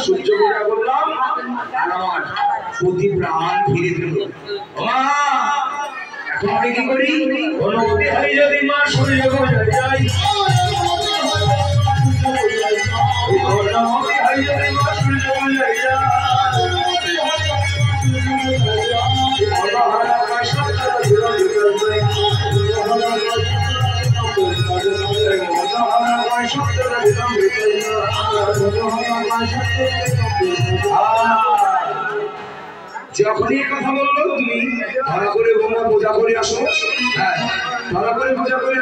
সূর্য পূজা করলাম আর আমার প্রতি প্রাণ ফিরে দিল। এখন আমি কি করি? অনুমতি হয় যদি মা সূর্য পূজা যাই, অনুমতি হয় যদি মা সূর্য পূজা যাই, যখনই কথা বললো তুমি ধরা করে বোঝা করে আসো। হ্যাঁ, ধরা করে বোঝা করে